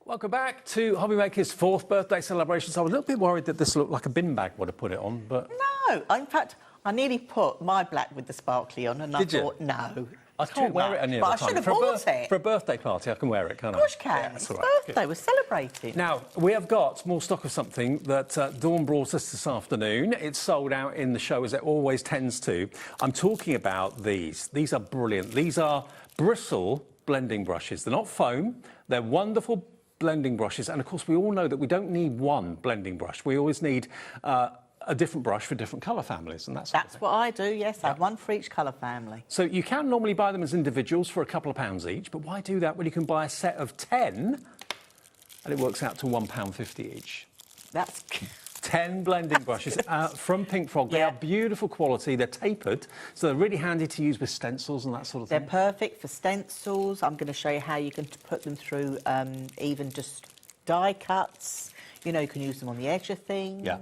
Welcome back to Hobbymaker's 4th birthday celebration. So I was a little bit worried that this looked like a bin bag would have put it on, but... No, in fact, I nearly put my black with the sparkly on, and I thought, no. I can't wear it any but other time. I should have bought it. For a birthday party, I can wear it, can't I? Of course you can. Yeah, it's all his right. birthday. We're celebrating. Now, we have got more stock of something that Dawn brought us this afternoon. It's sold out in the show, as it always tends to. I'm talking about these. These are brilliant. These are bristle blending brushes. They're not foam. They're wonderful blending brushes. And, of course, we all know that we don't need one blending brush. We always need a different brush for different colour families, and that's what I do, yes. I have one for each colour family. So you can normally buy them as individuals for a couple of pounds each, but why do that when you can buy a set of 10 and it works out to £1.50 each? That's 10 blending brushes from Pink Frog. They are beautiful quality. They're tapered, so they're really handy to use with stencils and that sort of thing. They're perfect for stencils. I'm going to show you how you can put them through even just die cuts. You know, you can use them on the edge of things. Yeah.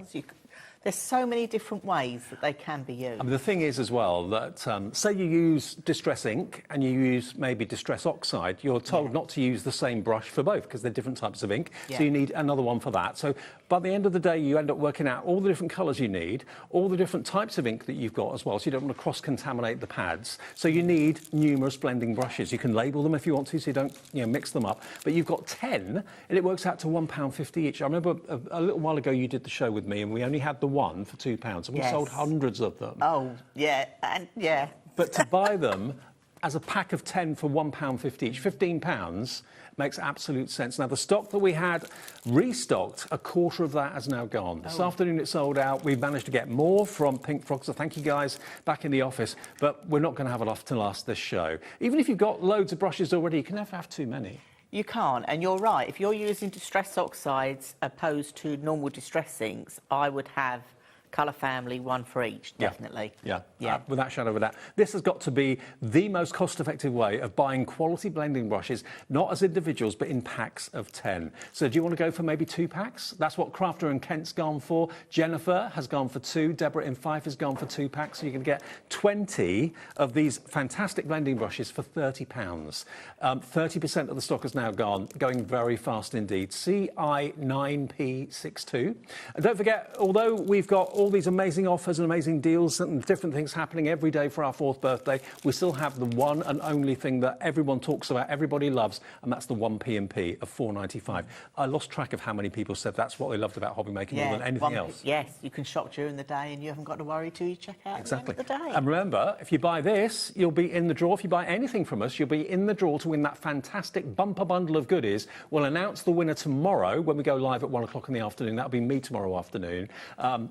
There's so many different ways that they can be used. I mean, the thing is as well that, say you use Distress ink and you use maybe Distress Oxide, you're told not to use the same brush for both because they're different types of ink, so you need another one for that. So by the end of the day, you end up working out all the different colours you need, all the different types of ink that you've got as well, so you don't want to cross-contaminate the pads. So you need numerous blending brushes. You can label them if you want to, so you don't mix them up. But you've got 10, and it works out to £1.50 each. I remember a little while ago you did the show with me, and we only had the one for £2, and we sold hundreds of them. Oh, yeah, and yeah. But to buy them as a pack of 10 for £1.50 each, £15, makes absolute sense. Now, the stock that we had restocked, a quarter of that has now gone. This afternoon it sold out. We've managed to get more from Pink Frog, so thank you guys back in the office. But we're not going to have enough to last this show. Even if you've got loads of brushes already, you can never have too many. You can't, and you're right. If you're using Distress Oxides opposed to normal Distress inks, I would have colour family, one for each, definitely. Yeah, without a shadow of a doubt. This has got to be the most cost-effective way of buying quality blending brushes, not as individuals, but in packs of 10. So do you want to go for maybe 2 packs? That's what Crafter and Kent's gone for. Jennifer has gone for 2. Deborah in Fife has gone for 2 packs. So you can get 20 of these fantastic blending brushes for £30. 30% of the stock has now gone, going very fast indeed. CI9P62. And don't forget, although we've got all these amazing offers and amazing deals and different things happening every day for our 4th birthday, we still have the one and only thing that everyone talks about, everybody loves, and that's the 1 P&P of £4.95. I lost track of how many people said that's what they loved about Hobbymaker more than anything else. Yes, you can shop during the day and you haven't got to worry till you check out at the end of the day. And remember, if you buy this, you'll be in the draw. If you buy anything from us, you'll be in the draw to win that fantastic bumper bundle of goodies. We'll announce the winner tomorrow when we go live at 1 o'clock in the afternoon. That'll be me tomorrow afternoon.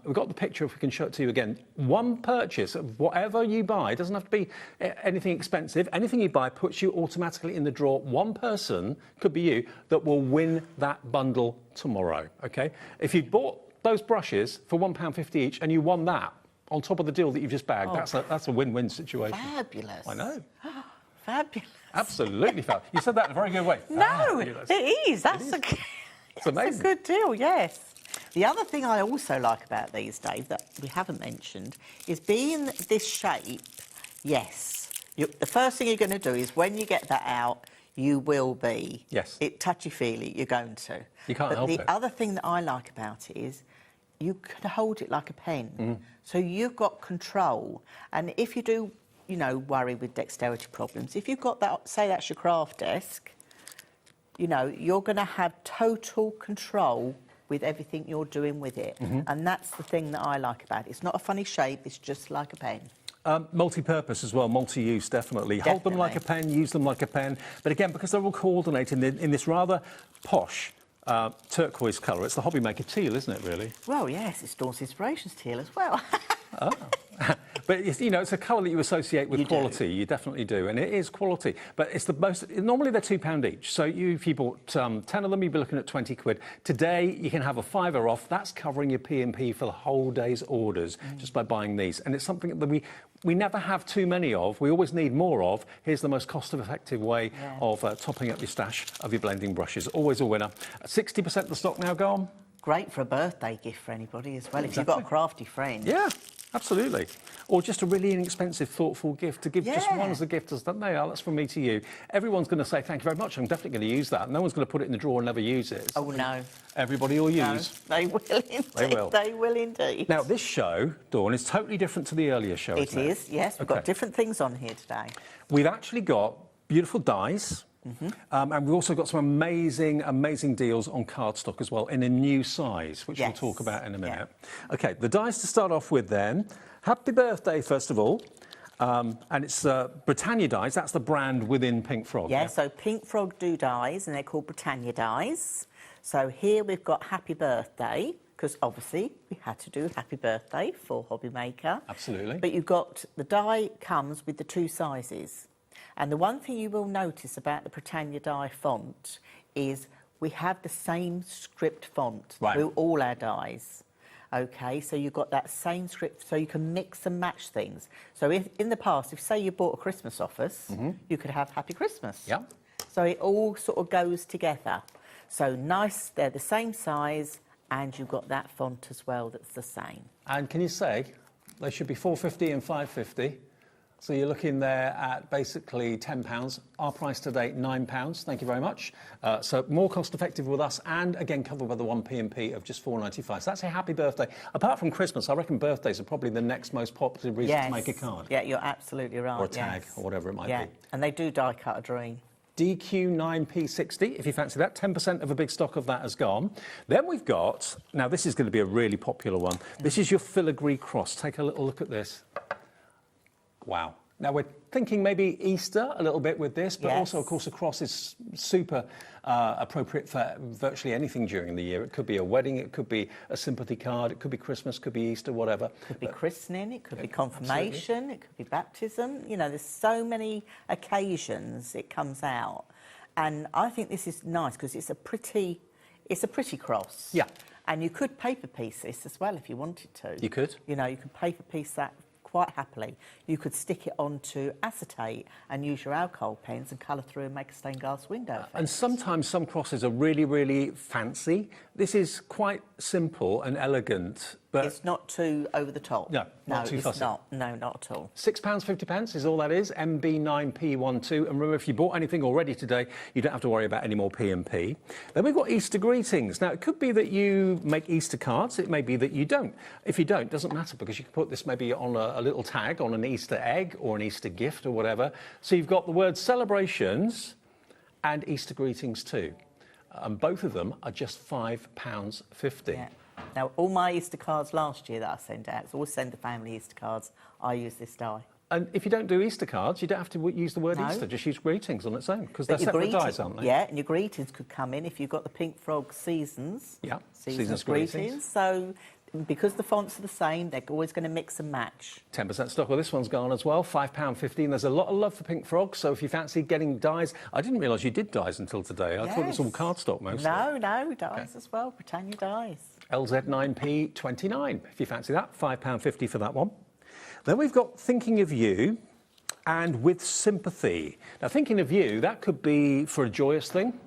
We've got the picture, if we can show it to you again. One purchase of whatever you buy, it doesn't have to be anything expensive. Anything you buy puts you automatically in the draw. One person, could be you, that will win that bundle tomorrow, OK? If you bought those brushes for £1.50 each and you won that on top of the deal that you've just bagged, that's a win-win situation. Fabulous. I know. Fabulous. Absolutely fabulous. You said that in a very good way. No, it is. That's it's amazing. That's a good deal, yes. The other thing I also like about these, Dave, that we haven't mentioned, is being this shape, yes. The first thing you're going to do is when you get that out, you will be touchy-feely, you're going to. You can't help it. But the other thing that I like about it is you can hold it like a pen. So you've got control. And if you do, you know, worry with dexterity problems, if you've got that, say that's your craft desk, you know, you're going to have total control with everything you're doing with it. And that's the thing that I like about it. It's not a funny shape, it's just like a pen. Multi-purpose as well, multi-use, definitely. Hold them like a pen, use them like a pen. But again, because they're all coordinated in this rather posh turquoise colour, it's the Hobbymaker teal, isn't it, really? Well, yes, it's Dawn's Inspirations teal as well. But, you know, it's a colour that you associate with quality. You definitely do. And it is quality. But it's the most... Normally, they're £2 each. So if you bought 10 of them, you'd be looking at 20 quid. Today, you can have a £5 off. That's covering your P&P for the whole day's orders just by buying these. And it's something that we never have too many of. We always need more of. Here's the most cost-effective way of topping up your stash of your blending brushes. Always a winner. 60% of the stock now gone. Great for a birthday gift for anybody as well, if you've got a crafty friend. Yeah. Absolutely. Or just a really inexpensive, thoughtful gift to give just one as a gift, as they are. That's from me to you. Everyone's going to say, thank you very much. I'm definitely going to use that. No one's going to put it in the drawer and never use it. Oh, no. Everybody will use. They will indeed. They will. They will indeed. Now, this show, Dawn, is totally different to the earlier show, It is, yes. We've got different things on here today. We've actually got beautiful dies. And we've also got some amazing, amazing deals on cardstock as well in a new size, which we'll talk about in a minute. OK, the dies to start off with then. Happy birthday, first of all. And it's Britannia dies. That's the brand within Pink Frog. Yeah, so Pink Frog do dies, and they're called Britannia dies. So here we've got Happy Birthday, because obviously we had to do Happy Birthday for Hobbymaker. Absolutely. But you've got, the die comes with the 2 sizes. And the one thing you will notice about the Britannia die font is we have the same script font through all our dies. OK, so you've got that same script, so you can mix and match things. So if, in the past, if, say, you bought a Christmas office, you could have Happy Christmas. Yeah. So it all sort of goes together. So nice, they're the same size, and you've got that font as well that's the same. And can you say they should be £4.50 and £5.50? So you're looking there at basically £10. Our price today, £9. Thank you very much. So more cost effective with us, and again covered by the 1p&p of just £4.95. So that's a happy birthday. Apart from Christmas, I reckon birthdays are probably the next most popular reason to make a card. Yeah, you're absolutely right. Or a tag, or whatever it might be. And they do die cut a dream. DQ9P60, if you fancy that. 10% of a big stock of that has gone. Then we've got, now this is going to be a really popular one. This is your filigree cross. Take a little look at this. Wow. Now, we're thinking maybe Easter a little bit with this, but also, of course, a cross is super appropriate for virtually anything during the year. It could be a wedding, it could be a sympathy card, it could be Christmas, could be Easter, whatever. It could be christening, it could be confirmation, it could be baptism. You know, there's so many occasions it comes out. And I think this is nice because it's a pretty cross. Yeah. And you could paper piece this as well if you wanted to. You could. You know, you could paper piece that quite happily. You could stick it onto acetate and use your alcohol pens and colour through and make a stained glass window effect. And sometimes some crosses are really, really fancy. This is quite simple and elegant, but it's not too over the top. No, not too fussy. No, not at all. £6.50 is all that is. MB9P12. And remember, if you bought anything already today, you don't have to worry about any more P&P. Then we've got Easter greetings. Now, it could be that you make Easter cards. It may be that you don't. If you don't, it doesn't matter, because you can put this maybe on a little tag on an Easter egg or an Easter gift or whatever. So you've got the word celebrations and Easter greetings too. And both of them are just £5.50. Yeah. Now, all my Easter cards last year that I send out, so I always send the family Easter cards, I use this die. And if you don't do Easter cards, you don't have to use the word Easter, just use greetings on its own, because they're separate dies, aren't they? Yeah, and your greetings could come in if you've got the Pink Frog Seasons. Yeah, Seasons greetings. So, because the fonts are the same, they're always going to mix and match. 10% stock. Well, this one's gone as well, £5.15. There's a lot of love for Pink Frog, so if you fancy getting dies... I didn't realise you did dies until today. I thought it was all cardstock mostly. No, dies as well. Britannia dies. LZ9P29, if you fancy that. £5.50 for that one. Then we've got Thinking of You and With Sympathy. Now, Thinking of You, that could be for a joyous thing.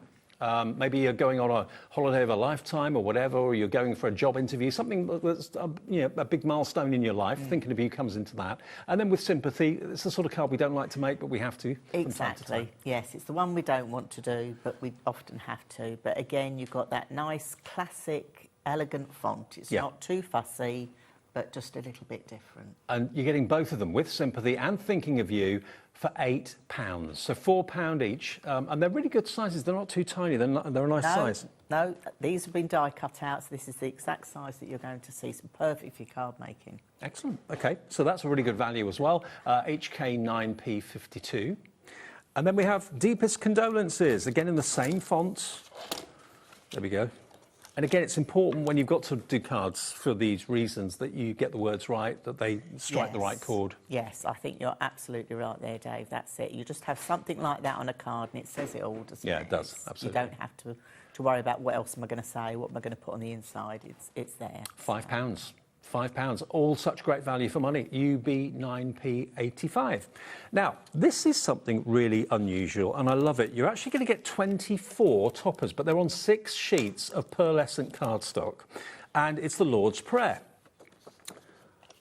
Maybe you're going on a holiday of a lifetime or whatever, or you're going for a job interview, something that's a big milestone in your life. Thinking of You comes into that. And then With Sympathy, it's the sort of card we don't like to make, but we have to. Exactly. Yes, it's the one we don't want to do, but we often have to. But again, you've got that nice, classic, elegant font. It's not too fussy, but just a little bit different. And you're getting both of them, With Sympathy and Thinking of You, for £8. So £4 each. And they're really good sizes. They're not too tiny. They're a nice size. No, these have been die cut out, so this is the exact size that you're going to see. So perfect for your card making. Excellent. OK, so that's a really good value as well. HK9P52. And then we have Deepest Condolences, again in the same font. There we go. And again, it's important when you've got to do cards for these reasons that you get the words right, that they strike the right chord. Yes, I think you're absolutely right there, Dave. That's it. You just have something like that on a card and it says it all, doesn't it? Yeah, it does, absolutely. You don't have to worry about what else am I going to say, what am I going to put on the inside. It's there. £5. £5, all such great value for money. UB9P85. Now, this is something really unusual, and I love it. You're actually going to get 24 toppers, but they're on 6 sheets of pearlescent cardstock, and it's the Lord's Prayer.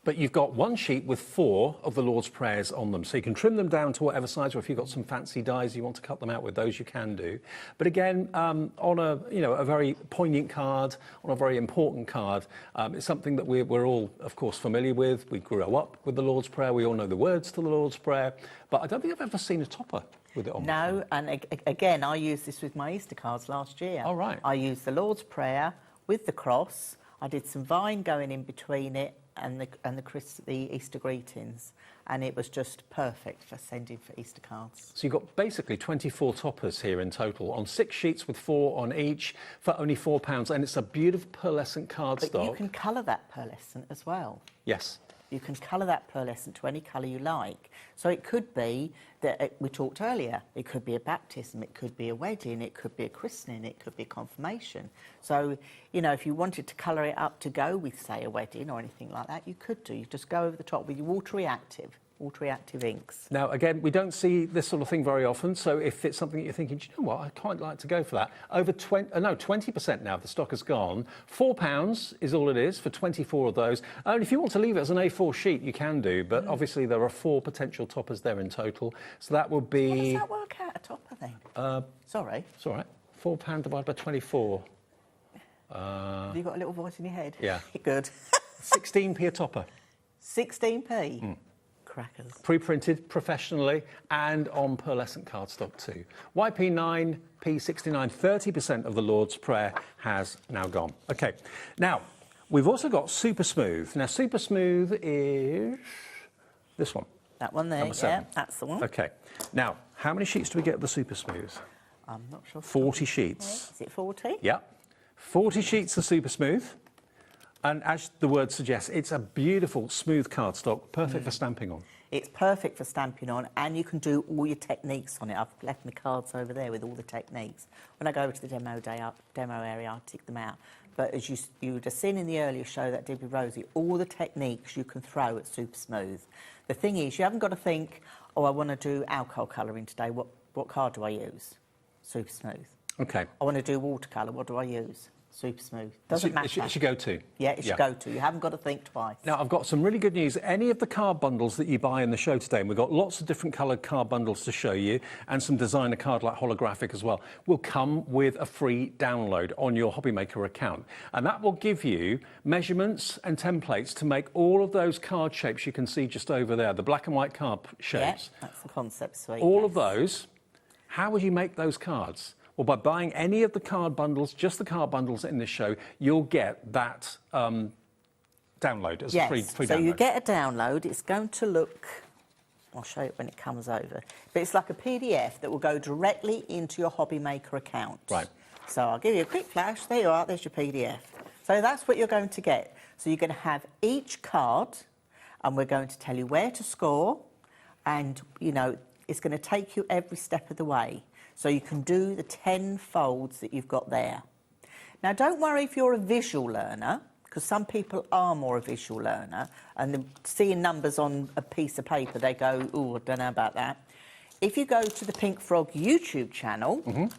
But you've got one sheet with 4 of the Lord's Prayers on them. So you can trim them down to whatever size, or if you've got some fancy dies you want to cut them out with, those you can do. But again, on a very poignant card, on a very important card, it's something that we're all, of course, familiar with. We grew up with the Lord's Prayer. We all know the words to the Lord's Prayer. But I don't think I've ever seen a topper with it on. No, and again, I used this with my Easter cards last year. Oh, right. I used the Lord's Prayer with the cross. I did some vine going in between it and the Easter greetings, and it was just perfect for sending for Easter cards. So you've got basically 24 toppers here in total on 6 sheets with 4 on each for only £4, and it's a beautiful pearlescent cardstock. But you can colour that pearlescent as well. Yes. You can colour that pearlescent to any colour you like. So it could be that, we talked earlier, it could be a baptism, it could be a wedding, it could be a christening, it could be a confirmation. So, you know, if you wanted to colour it up to go with, say, a wedding or anything like that, you could do. You just go over the top with your water-reactive inks. Now, again, we don't see this sort of thing very often, so if it's something that you're thinking, do you know what, I'd quite like to go for that, 20% now, the stock has gone. £4 is all it is for 24 of those. And if you want to leave it as an A4 sheet, you can do, but obviously there are 4 potential toppers there in total. So that would be... What does that work out, a topper, then? Sorry. It's all right. £4 divided by 24. Have you got a little voice in your head? Yeah. Good. 16p a topper. 16p? Crackers. Pre-printed professionally and on pearlescent cardstock too. YP9, P69, 30% of the Lord's Prayer has now gone. Okay, now we've also got Super Smooth. Now Super Smooth is this one. That one there, yeah, that's the one. Okay, now how many sheets do we get of the Super Smooth? I'm not sure. 40 sheets. Is it 40? Yeah, 40 sheets of Super Smooth. And as the word suggests, it's a beautiful, smooth cardstock, perfect for stamping on. It's perfect for stamping on, and you can do all your techniques on it. I've left my cards over there with all the techniques. When I go over to the demo area, I'll tick them out. But as you would have seen in the earlier show that I did with Rosie, all the techniques you can throw at Super Smooth. The thing is, you haven't got to think, oh, I want to do alcohol colouring today. What card do I use? Super Smooth. Okay. I want to do watercolour. What do I use? Super Smooth. Doesn't matter. It's your go-to. Yeah, it's your go-to. You haven't got to think twice. Now, I've got some really good news. Any of the card bundles that you buy in the show today, and we've got lots of different coloured card bundles to show you, and some designer card like holographic as well, will come with a free download on your Hobbymaker account. And that will give you measurements and templates to make all of those card shapes you can see just over there, the black and white card shapes. Yeah, that's the concept suite. All of those. How would you make those cards? Well, by buying any of the card bundles, just the card bundles in this show, you'll get that download as a free download. So you get a download. It's going to look... I'll show it when it comes over. But it's like a PDF that will go directly into your Hobbymaker account. Right. So I'll give you a quick flash. There you are. There's your PDF. So that's what you're going to get. So you're going to have each card, and we're going to tell you where to score, and, you know, it's going to take you every step of the way. So you can do the 10 folds that you've got there. Now, don't worry if you're a visual learner, because some people are more a visual learner, and seeing numbers on a piece of paper, they go, oh, I don't know about that. If you go to the Pink Frog YouTube channel,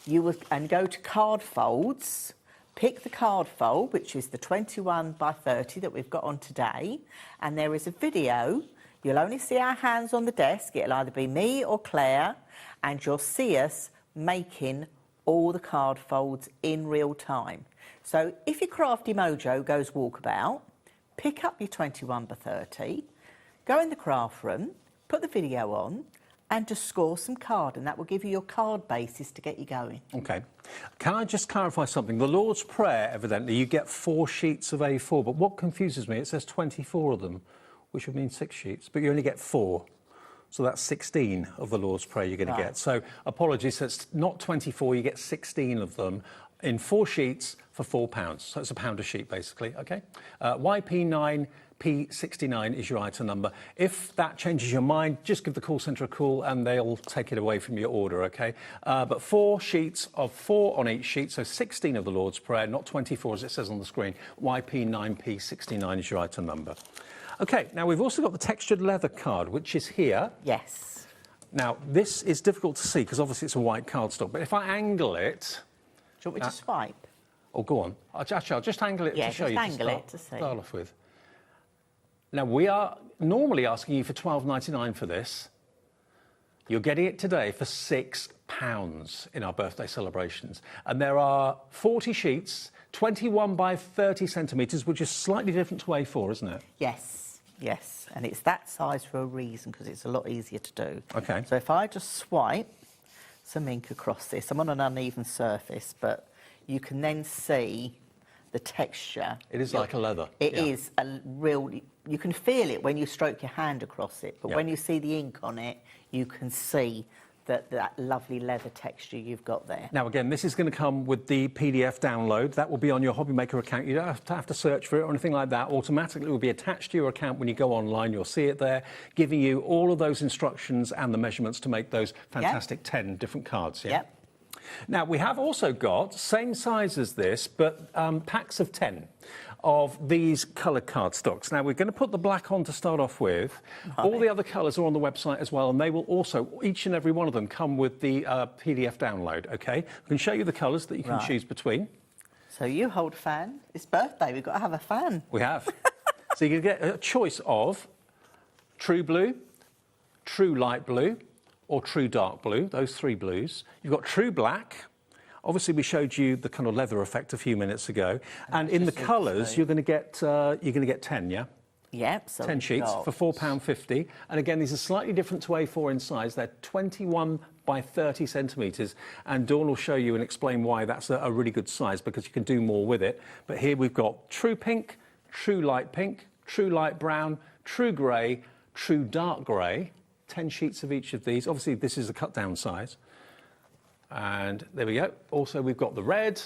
you will, and go to card folds, pick the card fold, which is the 21 by 30 that we've got on today, and there is a video. You'll only see our hands on the desk. It'll either be me or Claire, and you'll see us making all the card folds in real time. So if your crafty mojo goes walkabout, pick up your 21 by 30, go in the craft room, put the video on, and just score some card, and that will give you your card basis to get you going. OK. Can I just clarify something? The Lord's Prayer, evidently, you get 4 sheets of A4, but what confuses me, it says 24 of them, which would mean 6 sheets, but you only get 4. So that's 16 of the Lord's Prayer you're going to get. So apologies, so it's not 24, you get 16 of them in 4 sheets for £4. So it's £1 a sheet, basically, OK? YP9, P69 is your item number. If that changes your mind, just give the call centre a call and they'll take it away from your order, OK? But 4 sheets of 4 on each sheet, so 16 of the Lord's Prayer, not 24 as it says on the screen. YP9, P69 is your item number. OK, now we've also got the textured leather card, which is here. Yes. Now, this is difficult to see because obviously it's a white cardstock, but if I angle it... Do you want me to swipe? Oh, go on. Actually, I'll just angle it to show you. Yeah, just angle it to see. Start off with. Now, we are normally asking you for £12.99 for this. You're getting it today for £6 in our birthday celebrations. And there are 40 sheets, 21 by 30 centimetres, which is slightly different to A4, isn't it? Yes, yes. And it's that size for a reason, because it's a lot easier to do. OK. So if I just swipe some ink across this, I'm on an uneven surface, but you can then see the texture. It is like a leather. It is a real... You can feel it when you stroke your hand across it, but when you see the ink on it, you can see that lovely leather texture you've got there. Now, again, this is going to come with the PDF download. That will be on your Hobbymaker account. You don't have to search for it or anything like that. Automatically, it will be attached to your account when you go online. You'll see it there, giving you all of those instructions and the measurements to make those fantastic 10 different cards. Yep. Now, we have also got, same size as this, but packs of 10 of these coloured cardstocks. Now, we're going to put the black on to start off with. Right. All the other colours are on the website as well, and they will also, each and every one of them, come with the PDF download, OK? We can show you the colours that you can choose between. So you hold a fan. It's birthday, we've got to have a fan. We have. So you can get a choice of true blue, true light blue, or true dark blue, those three blues. You've got true black. Obviously, we showed you the kind of leather effect a few minutes ago. And in the colours, you're going to get 10, yeah? Yep. So 10 sheets for £4.50. And again, these are slightly different to A4 in size. They're 21 by 30 centimetres. And Dawn will show you and explain why that's a really good size, because you can do more with it. But here we've got true pink, true light brown, true grey, true dark grey. 10 sheets of each of these. Obviously, this is a cut down size. And there we go. Also, we've got the red,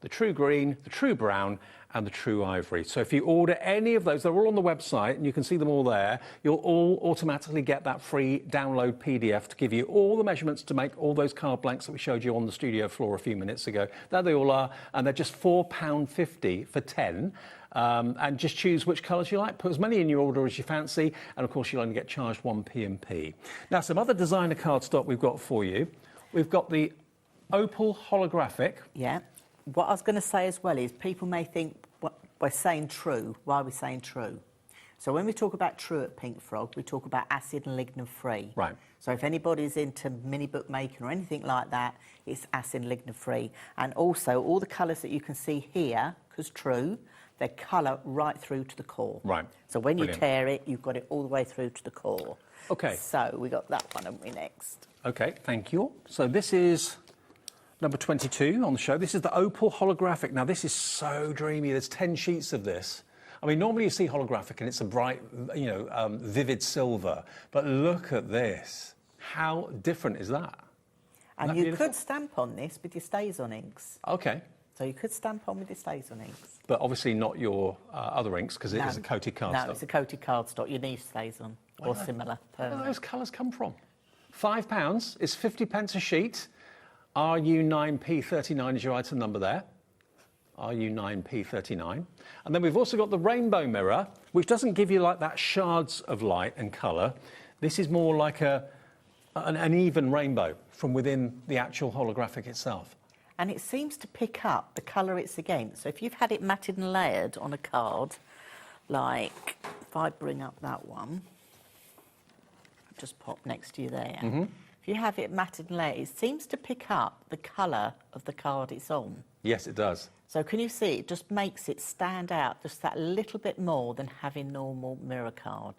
the true green, the true brown, and the true ivory. So if you order any of those, they're all on the website, and you can see them all there. You'll all automatically get that free download PDF to give you all the measurements to make all those card blanks that we showed you on the studio floor a few minutes ago. There they all are, and they're just £4.50 for 10. And just choose which colours you like. Put as many in your order as you fancy, and of course you'll only get charged 1p&p. Now, some other designer cardstock we've got for you. We've got the opal holographic. Yeah. What I was going to say as well is people may think we're saying true. Why are we saying true? So when we talk about true at Pink Frog, we talk about acid and lignin free. Right. So if anybody's into mini book making or anything like that, it's acid and lignin free. And also all the colours that you can see here, because true, they colour right through to the core. Right. So when you tear it, you've got it all the way through to the core. OK. So we got that one, haven't we, next? OK, thank you. So this is number 22 on the show. This is the opal holographic. Now, this is so dreamy. There's 10 sheets of this. I mean, normally you see holographic and it's a bright, vivid silver. But look at this. How different is that? And you could stamp on this with your StazOn inks. OK. So you could stamp on with your StazOn inks. But obviously not your other inks, because it is a coated cardstock. No, it's a coated cardstock. You need StazOn or similar. Where do those colours come from? £5 is 50p a sheet. RU9P39 is your item number there. RU9P39. And then we've also got the rainbow mirror, which doesn't give you like that shards of light and colour. This is more like an even rainbow from within the actual holographic itself. And it seems to pick up the colour it's against. So if you've had it matted and layered on a card, like if I bring up that one, just pop next to you there. If you have it matted and layered, it seems to pick up the colour of the card it's on. Yes, it does. So can you see, it just makes it stand out just that little bit more than having normal mirror card.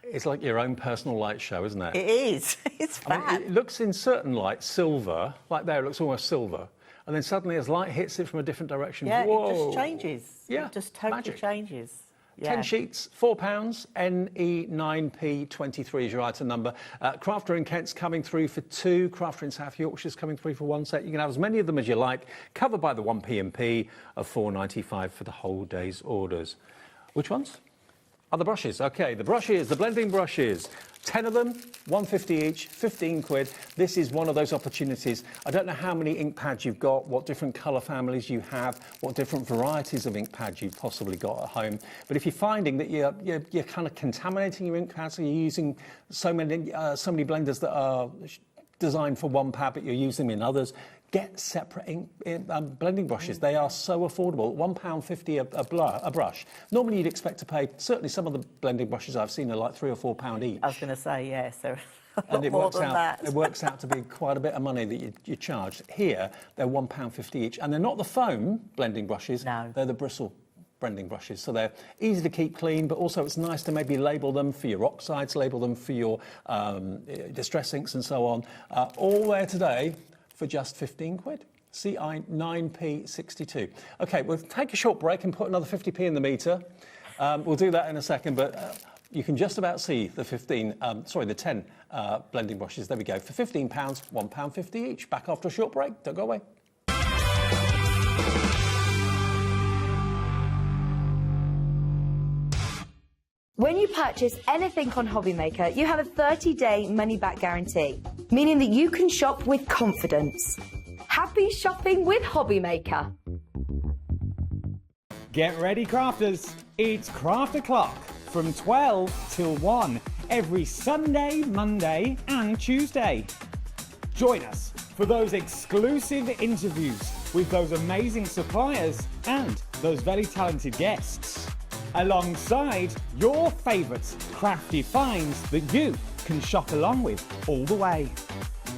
It's like your own personal light show, isn't it? It is. It's fab. I mean, it looks in certain light silver, like there, it looks almost silver. And then suddenly as light hits it from a different direction, whoa. It just changes. Yeah, it just totally changes. 10 sheets, £4, NE9P23 is your item number. Crafter in Kent's coming through for 2, Crafter in South Yorkshire's coming through for 1 set. You can have as many of them as you like, covered by the 1p&p of £4.95 for the whole day's orders. Which ones? Oh, the brushes. OK, the brushes, the blending brushes. 10 of them, £1.50 each, 15 quid. This is one of those opportunities. I don't know how many ink pads you've got, what different colour families you have, what different varieties of ink pads you've possibly got at home. But if you're finding that you're kind of contaminating your ink pads and you're using so many blenders that are designed for one pad, but you're using them in others, get separate blending brushes. They are so affordable. £1.50 a brush. Normally you'd expect to pay, certainly some of the blending brushes I've seen are like £3 or £4 each. I was going to say, yes, they're and it more works than out. that. It works out to be quite a bit of money that you charge. Here, they're £1.50 each, and they're not the foam blending brushes. No. They're the bristle blending brushes. So they're easy to keep clean, but also it's nice to maybe label them for your oxides, label them for your distress inks and so on. All there today for just 15 quid. CI 9p62. Okay, we'll take a short break and put another 50p in the meter. We'll do that in a second, but you can just about see the 10 blending brushes. There we go. For £15, £1.50 each. Back after a short break. Don't go away. When you purchase anything on Hobbymaker, you have a 30-day money-back guarantee, meaning that you can shop with confidence. Happy shopping with Hobbymaker. Get ready, crafters. It's Craft O'Clock from 12 till 1 every Sunday, Monday and Tuesday. Join us for those exclusive interviews with those amazing suppliers and those very talented guests, alongside your favourite crafty finds that you can shop along with all the way.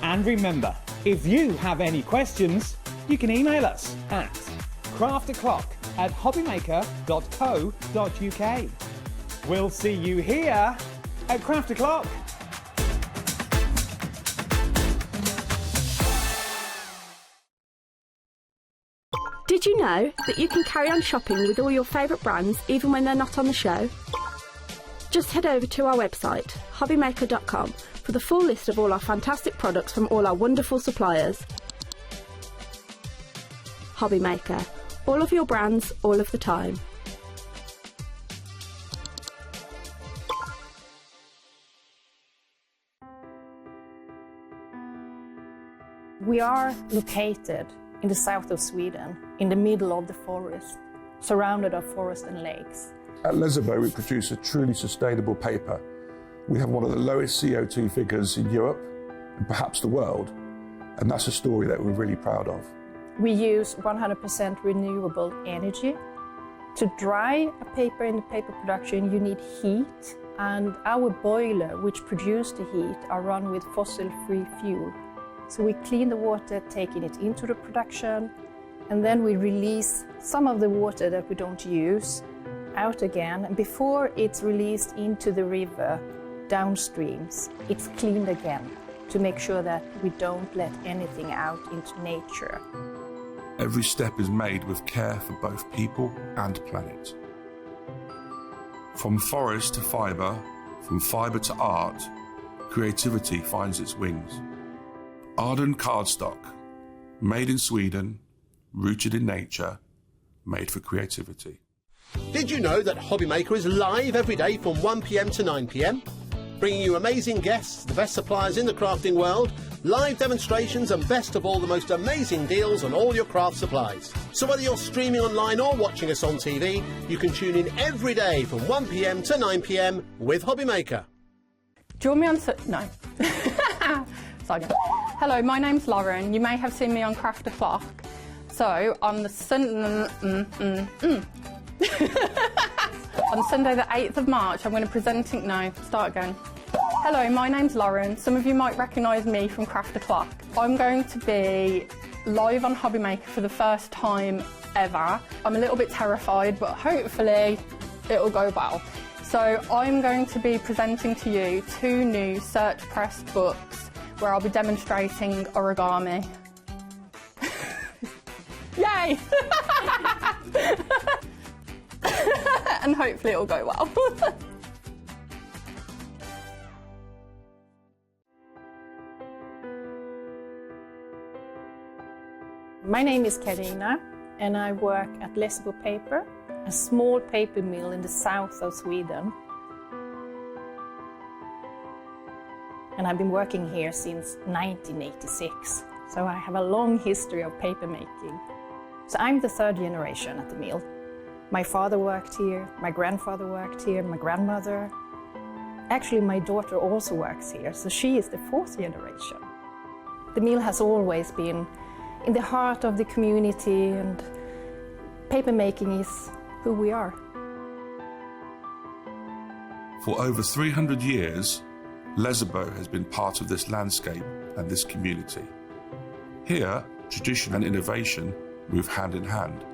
And remember, if you have any questions, you can email us at craftoclock@hobbymaker.co.uk. We'll see you here at Craft O'Clock. Did you know that you can carry on shopping with all your favourite brands even when they're not on the show? Just head over to our website, hobbymaker.com, for the full list of all our fantastic products from all our wonderful suppliers. Hobbymaker. All of your brands, all of the time. We are located in the south of Sweden, in the middle of the forest, surrounded by forest and lakes. At Lesabo, we produce a truly sustainable paper. We have one of the lowest CO2 figures in Europe, and perhaps the world, and that's a story that we're really proud of. We use 100% renewable energy. To dry a paper in the paper production, you need heat, and our boiler, which produces the heat, are run with fossil-free fuel. So we clean the water, taking it into the production, and then we release some of the water that we don't use out again. And before it's released into the river, downstreams, it's cleaned again to make sure that we don't let anything out into nature. Every step is made with care for both people and planet. From forest to fibre, from fibre to art, creativity finds its wings. Arden cardstock, made in Sweden, rooted in nature, made for creativity. Did you know that Hobbymaker is live every day from 1 p.m. to 9 p.m? Bringing you amazing guests, the best suppliers in the crafting world, live demonstrations and best of all, the most amazing deals on all your craft supplies. So whether you're streaming online or watching us on TV, you can tune in every day from 1 p.m. to 9 p.m. with Hobbymaker. Do you want me on... No. Sorry. Hello, my name's Lauren. You may have seen me on Craft O'Clock. So, on the on Sunday the 8th of March, I'm going to present... No, start again. Hello, my name's Lauren. Some of you might recognise me from Craft O'Clock. I'm going to be live on Hobbymaker for the first time ever. I'm a little bit terrified, but hopefully it'll go well. So I'm going to be presenting to you 2 new Search Press books where I'll be demonstrating origami. Yay! And hopefully it'll go well. My name is Karina, and I work at Lesbo Paper, a small paper mill in the south of Sweden. And I've been working here since 1986, so I have a long history of paper making. So I'm the 3rd generation at the mill. My father worked here, my grandfather worked here, my grandmother. Actually, my daughter also works here, so she is the 4th generation. The mill has always been in the heart of the community, and paper making is who we are. For over 300 years, Lesabo has been part of this landscape and this community. Here, tradition and innovation move hand in hand.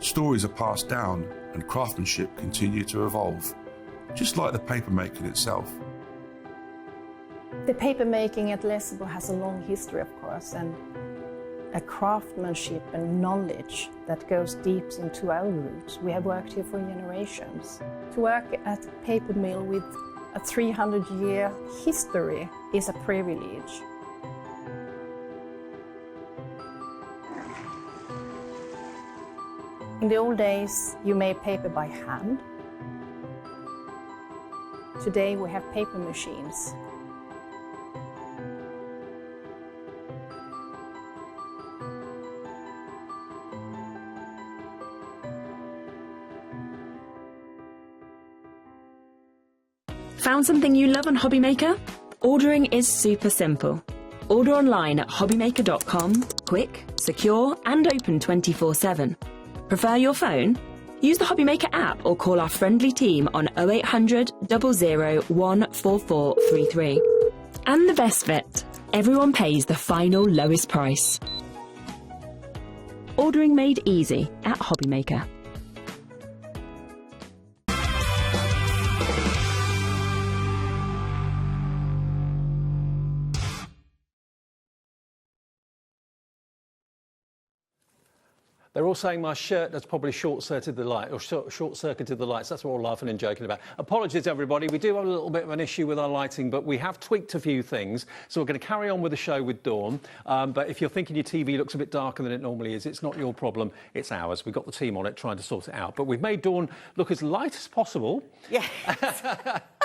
Stories are passed down and craftsmanship continue to evolve, just like the paper making itself. The paper making at Lesabo has a long history, of course, and a craftsmanship and knowledge that goes deep into our roots. We have worked here for generations. To work at a paper mill with a 300-year history is a privilege. In the old days, you made paper by hand. Today we have paper machines. Found something you love on Hobbymaker? Ordering is super simple. Order online at hobbymaker.com, quick, secure and open 24/7. Prefer your phone? Use the Hobbymaker app or call our friendly team on 0800 00 14433. And the best bit, everyone pays the final lowest price. Ordering made easy at Hobbymaker. They're all saying my shirt has probably short-circuited the light, or short-circuited the lights. That's what we're all laughing and joking about. Apologies, everybody. We do have a little bit of an issue with our lighting, but we have tweaked a few things. So we're going to carry on with the show with Dawn. But if you're thinking your TV looks a bit darker than it normally is, it's not your problem, it's ours. We've got the team on it trying to sort it out. But we've made Dawn look as light as possible. Yeah.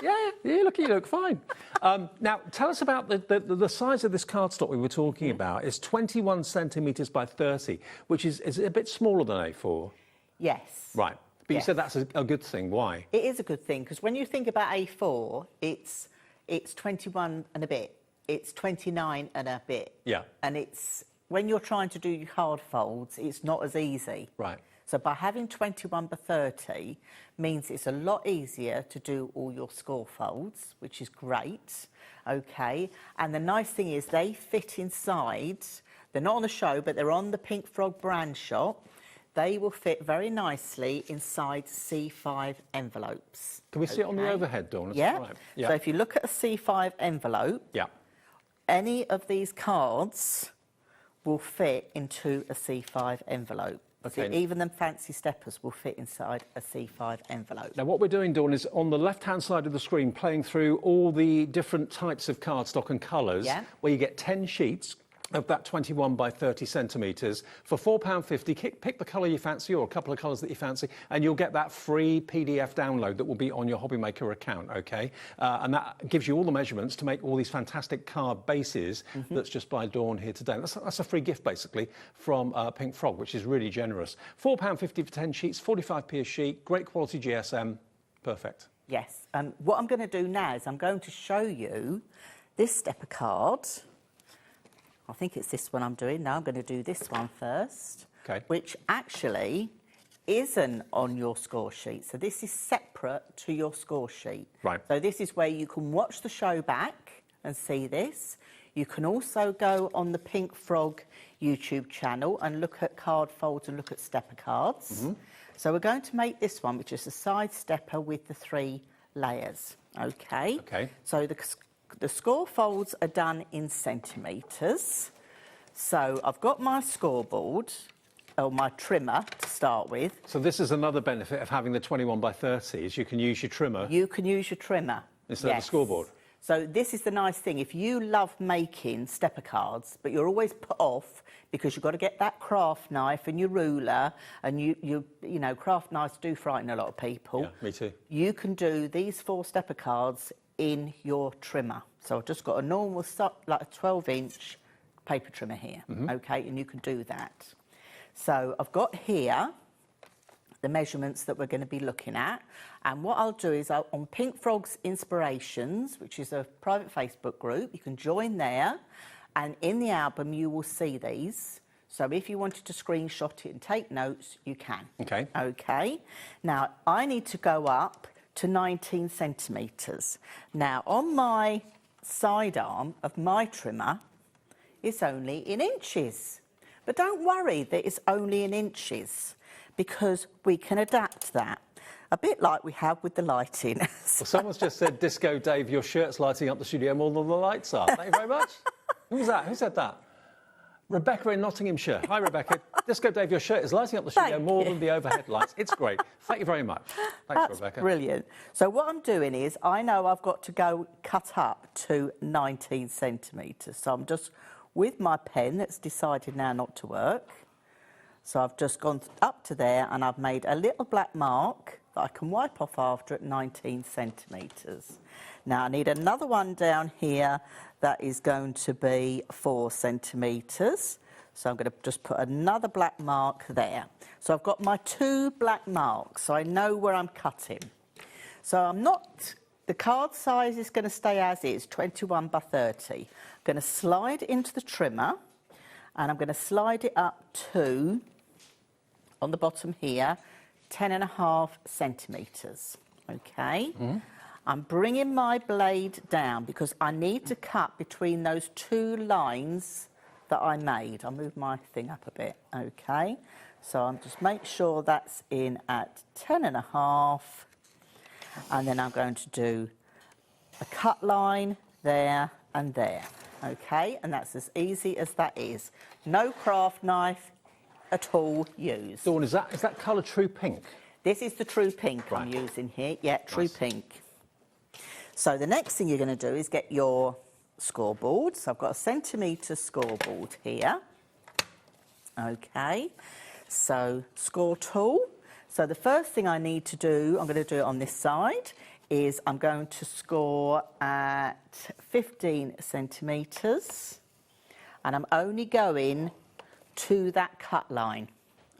Yeah, you look fine. Now, tell us about the size of this cardstock we were talking about. It's 21 centimetres by 30, which is a bit smaller than A4. Yes. Right. But Yes. you said that's a good thing. Why? It is a good thing, because when you think about A4, it's 21 and a bit. It's 29 and a bit. Yeah. And it's, when you're trying to do your card folds, it's not as easy. Right. So by having 21 by 30 means it's a lot easier to do all your score folds, which is great, okay? And the nice thing is they fit inside, they're not on the show, but they're on the Pink Frog brand shop. They will fit very nicely inside C5 envelopes. Can we see it on the overhead, Dawn? Yeah. Right. Yeah. So if you look at a C5 envelope, yeah. any of these cards will fit into a C5 envelope. Okay. So even them fancy steppers will fit inside a C5 envelope. Now, what we're doing, Dawn, is on the left-hand side of the screen, playing through all the different types of cardstock and colours, Yeah. where you get 10 sheets of that 21 by 30 centimetres for £4.50. Pick the colour you fancy, or a couple of colours that you fancy, and you'll get that free PDF download that will be on your Hobbymaker account, OK? And that gives you all the measurements to make all these fantastic card bases that's just by Dawn here today. That's a free gift, basically, from Pink Frog, which is really generous. £4.50 for 10 sheets, 45p a sheet, great quality GSM, perfect. Yes. What I'm going to do now is I'm going to show you this stepper card. I think it's this one I'm doing. Now I'm going to do this one first, Okay. which actually isn't on your score sheet. So this is separate to your score sheet. Right. So this is where you can watch the show back and see this. You can also go on the Pink Frog YouTube channel and look at card folds and look at stepper cards. So we're going to make this one, which is a side stepper with the 3 layers. Okay. Okay. So the score folds are done in centimetres. So I've got my scoreboard, or my trimmer to start with. So this is another benefit of having the 21 by 30, is you can use your trimmer You can use your trimmer. instead of the scoreboard. So this is the nice thing. If you love making stepper cards, but you're always put off because you've got to get that craft knife and your ruler, and you know, craft knives do frighten a lot of people. Yeah, me too. You can do these 4 stepper cards in your trimmer. So I've just got a normal, like a 12-inch paper trimmer here, okay, and you can do that. So I've got here the measurements that we're going to be looking at, and what I'll do is on Pink Frog's Inspirations, which is a private Facebook group, you can join there, And in the album, you will see these. So if you wanted to screenshot it and take notes, you can. Okay. Okay. Now, I need to go up to 19 centimetres. Now, on my sidearm of my trimmer, it's only in inches. But don't worry that it's only in inches, because we can adapt that. A bit like we have with the lighting. Well, someone's just said, Disco Dave, your shirt's lighting up the studio more than the lights are. Thank you very much. Who was that? Who said that? Rebecca in Nottinghamshire. Hi, Rebecca. Disco Dave, your shirt is lighting up the studio more than the overhead lights. It's great. Thank you very much. Thanks, That's Rebecca. Brilliant. So what I'm doing is, I know I've got to go cut up to 19 centimetres. So I'm just, with my pen that's decided now not to work, so I've just gone up to there and I've made a little black mark that I can wipe off after at 19 centimetres. Now I need another one down here that is going to be 4 centimetres. So I'm going to just put another black mark there. So I've got my 2 black marks, so I know where I'm cutting. So I'm not, the card size is going to stay as is, 21 by 30. I'm going to slide into the trimmer and I'm going to slide it up to, on the bottom here, 10.5 centimetres. Okay. I'm bringing my blade down because I need to cut between those 2 lines that I made. I'll move my thing up a bit. Okay. So I'm just make sure that's in at 10.5, and then I'm going to do a cut line there and there. Okay, and that's as easy as that is. No craft knife at all used. Dawn, is that colour true pink? This is the true pink Right. I'm using here. Yeah, true Nice. pink. So the next thing you're going to do is get your scoreboard. So I've got a centimetre scoreboard here. Okay, so score tool. So the first thing I need to do, I'm going to do it on this side, is I'm going to score at 15 centimetres, and I'm only going to that cut line.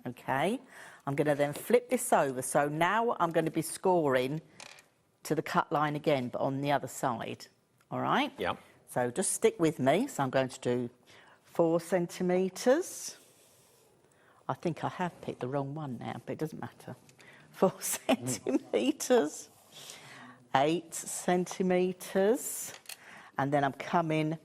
Okay, I'm going to then flip this over. So now I'm going to be scoring to the cut line again, but on the other side. All right? Yeah. So just stick with me. So I'm going to do 4 centimetres. I think I have picked the wrong one now, but it doesn't matter. 4 centimetres, 8 centimetres, and then I'm coming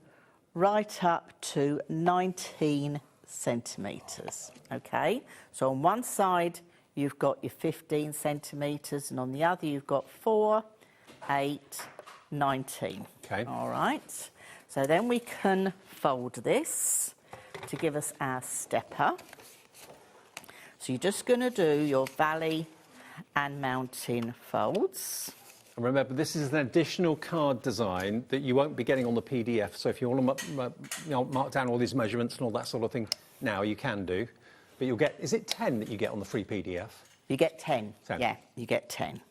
right up to 19 centimetres. Okay? So on one side, you've got your 15 centimetres, and on the other, you've got 4, 8, 19. Okay. All right. So then we can fold this to give us our stepper. So you're just going to do your valley and mountain folds. And remember, this is an additional card design that you won't be getting on the PDF. So if you want to mark down all these measurements and all that sort of thing now, you can do. But you'll get, is it 10 that you get on the free PDF? You get 10. 10. Yeah, you get 10.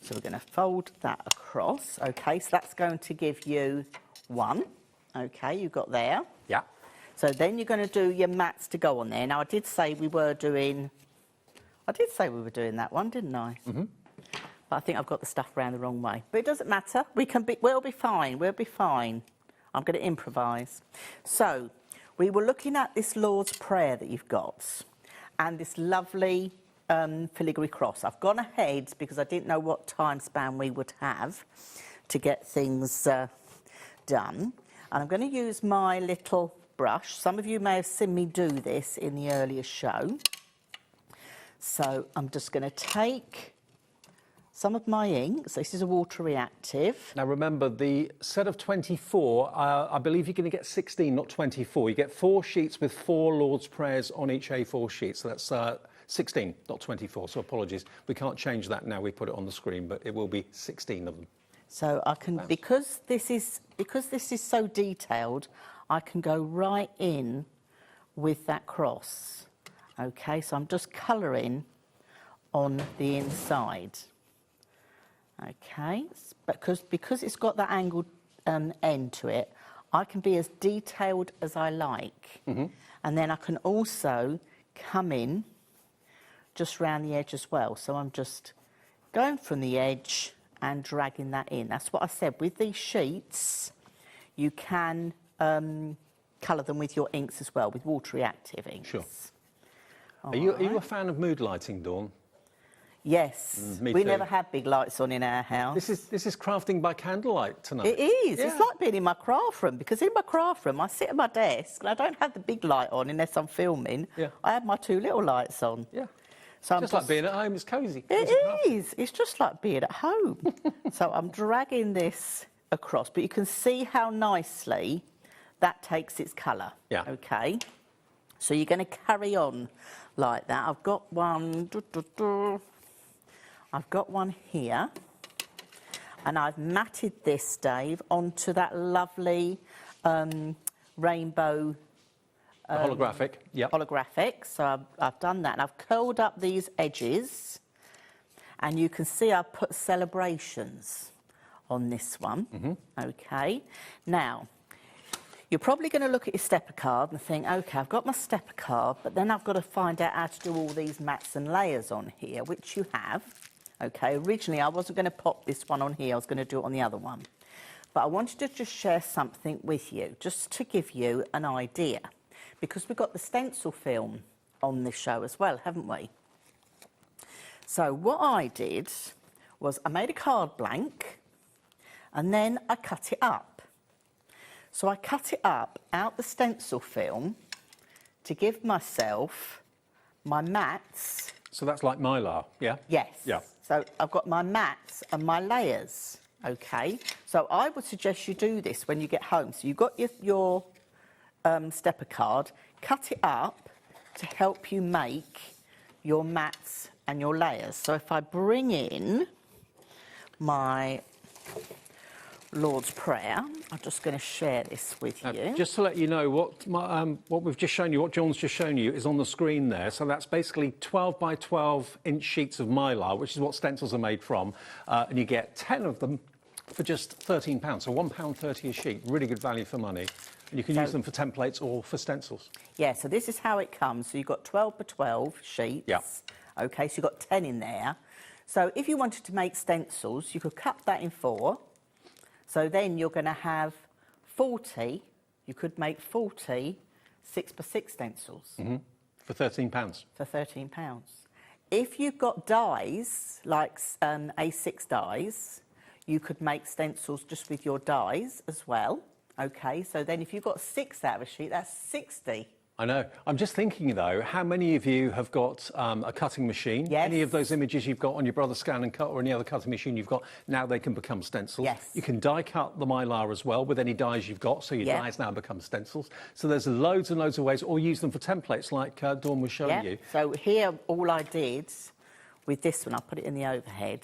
So we're going to fold that across. Okay, so that's going to give you 1. Okay, you've got there. Yeah. So then you're going to do your mats to go on there. Now, I did say we were doing that one, didn't I? Mm-hmm. But I think I've got the stuff around the wrong way. But it doesn't matter. We'll be fine. We'll be fine. I'm going to improvise. So we were looking at this Lord's Prayer that you've got and this lovely filigree cross. I've gone ahead because I didn't know what time span we would have to get things done. And I'm going to use my little brush. Some of you may have seen me do this in the earlier show. So I'm just going to take some of my inks. This is a water reactive. Now remember, the set of 24, I believe you're going to get 16, not 24. You get 4 sheets with 4 Lord's Prayers on each A4 sheet. So that's 16, not 24. So apologies. We can't change that now. We put it on the screen, but it will be 16 of them. So I can, because this is so detailed, I can go right in with that cross. Okay, so I'm just colouring on the inside. Okay, but because it's got that angled end to it, I can be as detailed as I like. Mm-hmm. And then I can also come in just round the edge as well. So I'm just going from the edge and dragging that in. That's what I said. With these sheets, you can colour them with your inks as well, with water-reactive inks. Sure. Are you a fan of mood lighting, Dawn? Yes. Me we too. never had big lights on in our house. This is crafting by candlelight tonight. It is. Yeah. It's like being in my craft room, because in my craft room I sit at my desk and I don't have the big light on unless I'm filming. Yeah. I have my 2 little lights on. Yeah. So Just like being at home, it's cosy. It is. It's just like being at home. So I'm dragging this across, but you can see how nicely that takes its colour. Yeah. Okay. So you're going to carry on like that. I've got one. I've got one here, and I've matted this, Dave, onto that lovely rainbow. Holographic, yeah. Holographic. So I've done that, and I've curled up these edges, and you can see I've put celebrations on this one. Okay. Now, you're probably going to look at your stepper card and think, OK, I've got my stepper card, but then I've got to find out how to do all these mats and layers on here, which you have. OK, originally I wasn't going to pop this one on here, I was going to do it on the other one. But I wanted to just share something with you, just to give you an idea, because we've got the stencil film on this show as well, haven't we? So what I did was I made a card blank, and then I cut it up. So I cut it up out the stencil film to give myself my mats. So that's like Mylar, yeah? Yes. Yeah. So I've got my mats and my layers, okay? So I would suggest you do this when you get home. So you've got your stepper card, cut it up to help you make your mats and your layers. So if I bring in my Lord's Prayer, I'm just going to share this with you. Just to let you know, what we've just shown you, what John's just shown you, is on the screen there. So that's basically 12 by 12 inch sheets of Mylar, which is what stencils are made from, and you get 10 of them for just £13. So £1.30 a sheet, really good value for money. And you can use them for templates or for stencils. Yeah, so this is how it comes. So you've got 12 by 12 sheets. Yeah. Okay, so you've got 10 in there. So if you wanted to make stencils, you could cut that in 4. So then you're going to have 40, you could make 40 6x6 stencils. For £13. For £13. If you've got dies, like A6 dies, you could make stencils just with your dies as well. Okay, so then if you've got 6 out of a sheet, that's 60. I know. I'm just thinking, though, how many of you have got a cutting machine? Yes. Any of those images you've got on your Brother Scan and Cut or any other cutting machine you've got, now they can become stencils. Yes. You can die cut the Mylar as well with any dies you've got, so your dies now become stencils. So there's loads and loads of ways, or use them for templates like Dawn was showing you. So here, all I did with this one, I'll put it in the overhead.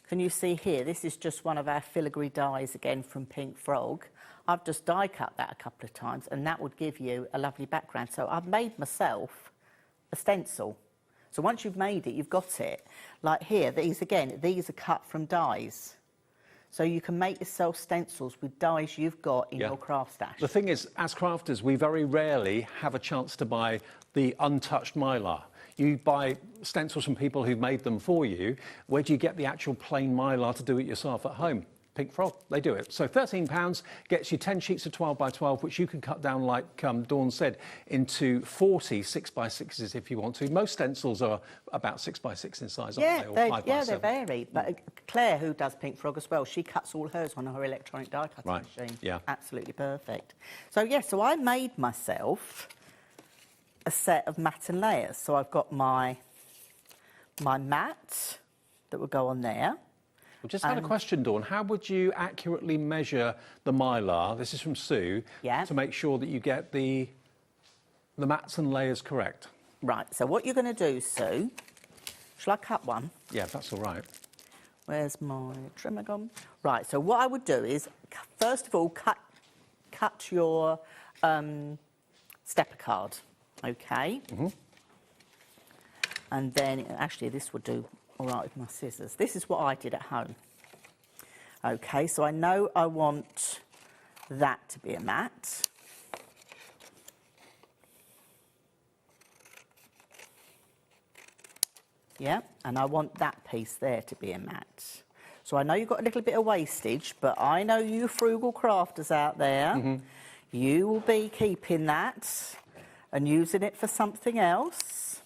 Can you see here, this is just one of our filigree dies again from Pink Frog. I've just die cut that a couple of times, and that would give you a lovely background. So I've made myself a stencil. So once you've made it, you've got it. Like here, these are cut from dies. So you can make yourself stencils with dies you've got in your craft stash. The thing is, as crafters, we very rarely have a chance to buy the untouched Mylar. You buy stencils from people who've made them for you. Where do you get the actual plain Mylar to do it yourself at home? Pink Frog, they do it. So £13 gets you 10 sheets of 12 by 12, which you can cut down, like Dawn said, into 40 6x6s if you want to. Most stencils are about 6x6 in size, aren't they? Or 5x7. They vary. But Claire, who does Pink Frog as well, she cuts all hers on her electronic die cutting machine. Yeah. Absolutely perfect. So, so I made myself a set of mat and layers. So I've got my mat that will go on there. Well, just had a question, Dawn. How would you accurately measure the Mylar, this is from Sue, to make sure that you get the mats and layers correct? Right, so what you're going to do, Sue, shall I cut one? Yeah, that's all right. Where's my trimmer gone? Right, so what I would do is, first of all, cut your stepper card, OK? And then, actually, this would do all right with my scissors. This is what I did at home. OK, so I know I want that to be a mat. Yeah, and I want that piece there to be a mat. So I know you've got a little bit of wastage, but I know you frugal crafters out there, You will be keeping that and using it for something else.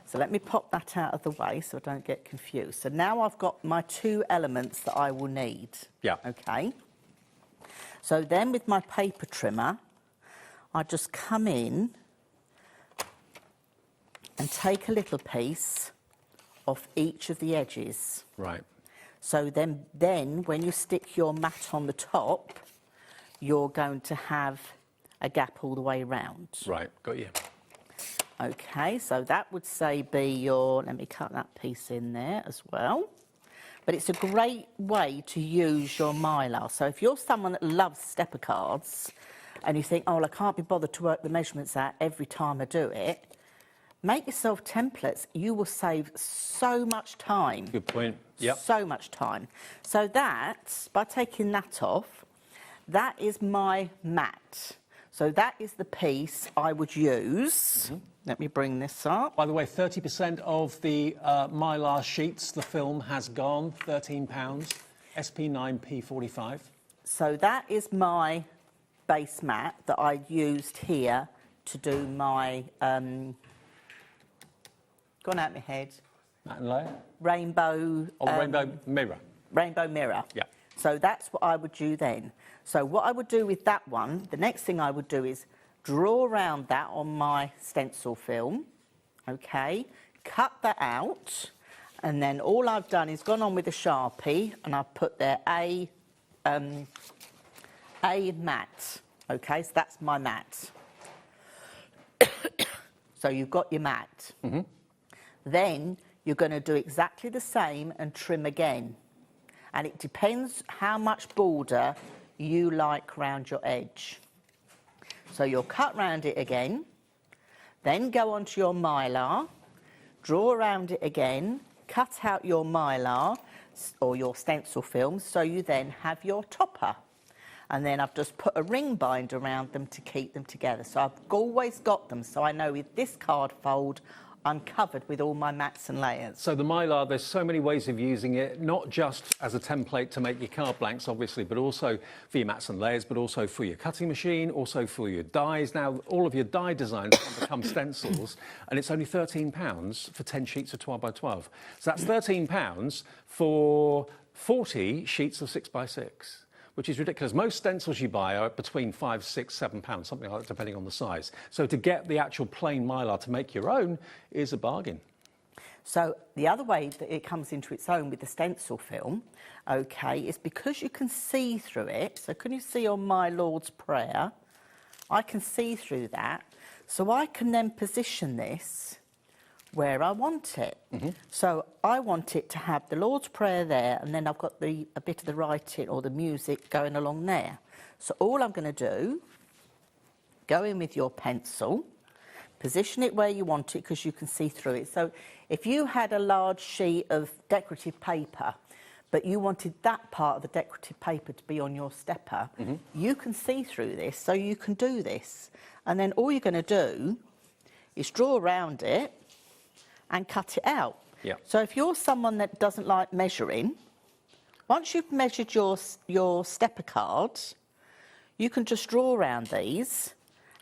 So let me pop that out of the way so I don't get confused. So now I've got my 2 elements that I will need. Yeah. Okay. So then with my paper trimmer, I just come in and take a little piece off each of the edges. Right. So then when you stick your mat on the top, you're going to have a gap all the way round. Right, got you. Okay, so that would say be your, let me cut that piece in there as well. But it's a great way to use your mylar. So if you're someone that loves stepper cards and you think, oh, well, I can't be bothered to work the measurements out every time I do it, make yourself templates. You will save so much time. Good point. Yep. So much time. So that, by taking that off, that is my mat. So that is the piece I would use. Let me bring this up. By the way, 30% of the mylar sheets, the film has gone, £13, SP9P45. So that is my base mat that I used here to do my, gone out my head. Mat and layer? Rainbow. Rainbow mirror. Rainbow mirror. Yeah. So that's what I would do then. So what I would do with that one, the next thing I would do is draw around that on my stencil film, okay, cut that out, and then all I've done is gone on with a Sharpie and I've put there a mat, okay, so that's my mat. So you've got your mat. Then you're going to do exactly the same and trim again. And it depends how much border you like round your edge. So you'll cut round it again, then go onto your mylar, draw around it again, cut out your mylar or your stencil film so you then have your topper. And then I've just put a ring bind around them to keep them together. So I've always got them, so I know with this card fold I'm covered with all my mats and layers. So the mylar, there's so many ways of using it, not just as a template to make your card blanks, obviously, but also for your mats and layers, but also for your cutting machine, also for your dies. Now, all of your die designs can become stencils, and it's only £13 for 10 sheets of 12 by 12. So that's £13 for 40 sheets of 6 by 6. Which is ridiculous. Most stencils you buy are between £5, £6, £7, something like that, depending on the size. So to get the actual plain mylar to make your own is a bargain. So the other way that it comes into its own with the stencil film, okay, is because you can see through it. So can you see on My Lord's Prayer? I can see through that. So I can then position this where I want it. So I want it to have the Lord's Prayer there, and then I've got a bit of the writing or the music going along there. So all I'm going to do, go in with your pencil, position it where you want it because you can see through it. So if you had a large sheet of decorative paper, but you wanted that part of the decorative paper to be on your stepper, you can see through this, so you can do this. And then all you're going to do is draw around it and cut it out. Yeah. So if you're someone that doesn't like measuring, once you've measured your stepper cards, you can just draw around these.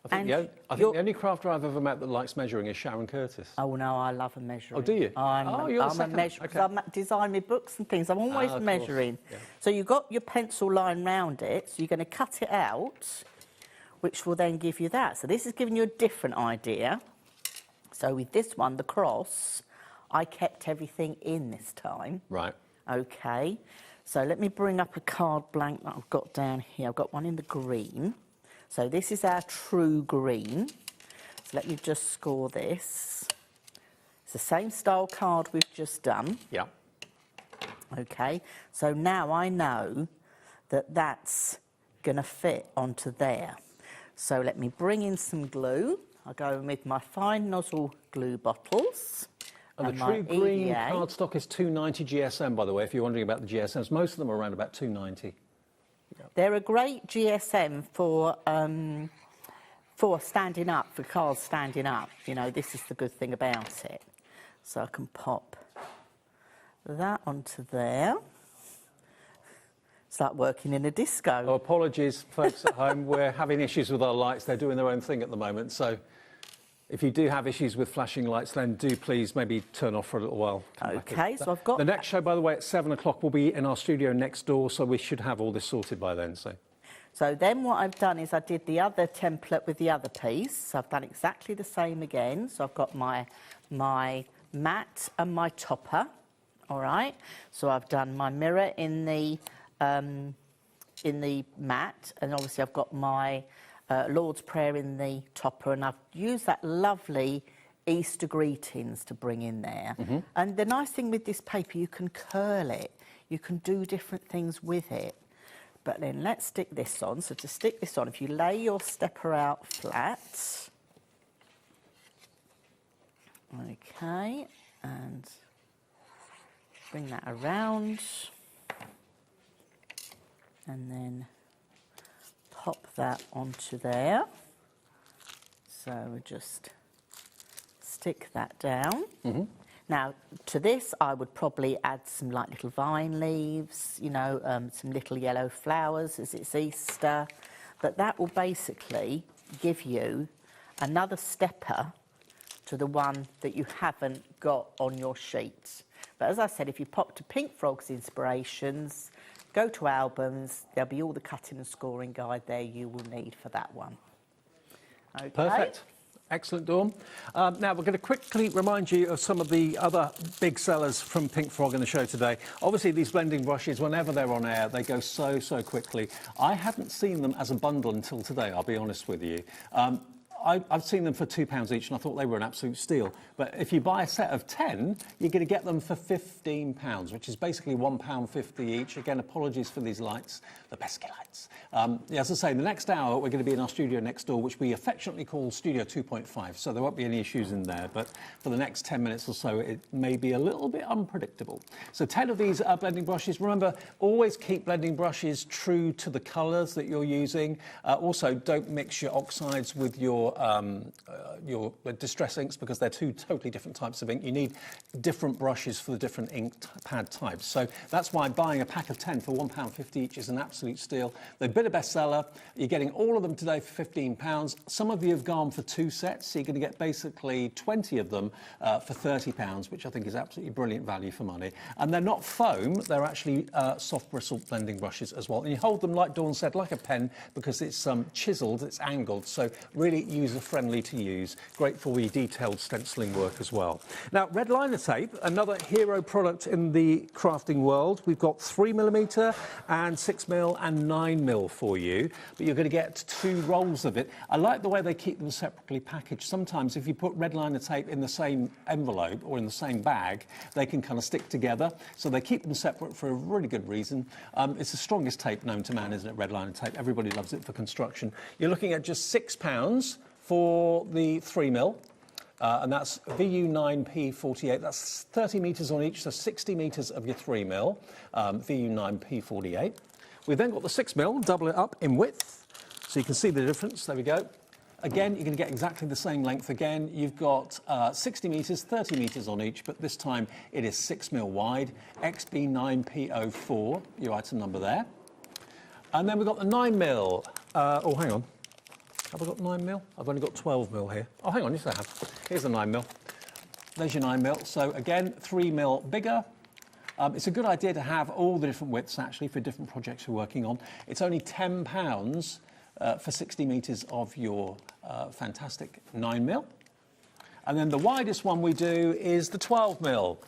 I think the only crafter I've ever met that likes measuring is Sharon Curtis. Oh no, I love a measuring. Oh, do you? I'm a measurer. Okay. I design my books and things. I'm always measuring. Yeah. So you've got your pencil line round it, so you're going to cut it out, which will then give you that. So this is giving you a different idea. So with this one, the cross, I kept everything in this time. Right. Okay. So let me bring up a card blank that I've got down here. I've got one in the green. So this is our true green. So let me just score this. It's the same style card we've just done. Yeah. Okay. So now I know that that's going to fit onto there. So let me bring in some glue. I'll go in with my fine nozzle glue bottles. And the true green cardstock is 290 GSM, by the way, if you're wondering about the GSMs. Most of them are around about 290. They're a great GSM for standing up, for cards standing up. You know, this is the good thing about it. So I can pop that onto there. It's like working in a disco. Oh, apologies, folks at home. We're having issues with our lights. They're doing their own thing at the moment. So if you do have issues with flashing lights, then do please maybe turn off for a little while. Okay, so I've got... The next show, by the way, at 7 o'clock will be in our studio next door, so we should have all this sorted by then. So then what I've done is I did the other template with the other piece. So I've done exactly the same again. So I've got my mat and my topper, all right? So I've done my mirror in the mat, and obviously I've got my Lord's Prayer in the topper, and I've used that lovely Easter greetings to bring in there. And the nice thing with this paper, you can curl it. You can do different things with it. But then let's stick this on. So to stick this on, if you lay your stepper out flat, okay, and bring that around, and then pop that onto there. So we just stick that down. Now, to this, I would probably add some like little vine leaves, you know, some little yellow flowers as it's Easter. But that will basically give you another stepper to the one that you haven't got on your sheet. But as I said, if you pop to Pink Frog's Inspirations, go to albums, there'll be all the cutting and scoring guide there you will need for that one. Okay. Perfect. Excellent, Dawn. Now, we're going to quickly remind you of some of the other big sellers from Pink Frog in the show today. Obviously, these blending brushes, whenever they're on air, they go so quickly. I hadn't seen them as a bundle until today, I'll be honest with you. I've seen them for £2 each, and I thought they were an absolute steal. But if you buy a set of 10, you're going to get them for £15, which is basically £1.50 each. Again, apologies for these lights, the pesky lights. As I say, the next hour, we're going to be in our studio next door, which we affectionately call Studio 2.5, so there won't be any issues in there. But for the next 10 minutes or so, it may be a little bit unpredictable. So 10 of these blending brushes. Remember, always keep blending brushes true to the colours that you're using. Also, don't mix your oxides with your distress inks, because they're two totally different types of ink. You need different brushes for the different ink pad types. So that's why buying a pack of 10 for £1.50 each is an absolute steal. They've been a bestseller. You're getting all of them today for £15. Some of you have gone for 2 sets, so you're going to get basically 20 of them for £30, which I think is absolutely brilliant value for money. And they're not foam, they're actually soft bristle blending brushes as well. And you hold them, like Dawn said, like a pen, because it's chiselled, it's angled, so really user-friendly to use. Great for the detailed stenciling work as well. Now, red liner tape, another hero product in the crafting world. We've got 3mm and 6mm and 9mm for you, but you're going to get 2 rolls of it. I like the way they keep them separately packaged. Sometimes if you put red liner tape in the same envelope or in the same bag, they can kind of stick together. So they keep them separate for a really good reason. It's the strongest tape known to man, isn't it, red liner tape? Everybody loves it for construction. You're looking at just £6 for the 3mm, and that's VU9P48. That's 30 metres on each, so 60 metres of your 3mm, VU9P48. We've then got the 6mm, double it up in width, so you can see the difference. There we go. Again, you're going to get exactly the same length again. You've got 60 metres, 30 metres on each, but this time it is 6mm wide, XB9P04, your item number there. And then we've got the 9mm. Oh, hang on. Have I got 9mm? I've only got 12mm here. Oh, hang on, yes I have. Here's the 9mm. There's your 9mm. So again, 3mm bigger. It's a good idea to have all the different widths, actually, for different projects you're working on. It's only £10 for 60 metres of your fantastic 9mm. And then the widest one we do is the 12mm.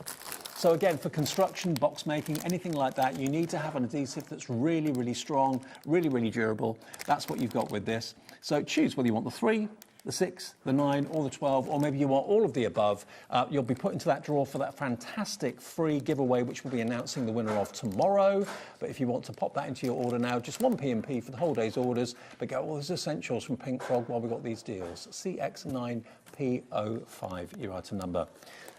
So again, for construction, box making, anything like that, you need to have an adhesive that's really, really strong, really, really durable. That's what you've got with this. So choose whether you want the 3, the 6, the 9 or the 12, or maybe you want all of the above. You'll be put into that drawer for that fantastic free giveaway, which we'll be announcing the winner of tomorrow. But if you want to pop that into your order now, just 1 P&P for the whole day's orders, but get all those essentials from Pink Frog while we've got these deals. CX9P05, your item number.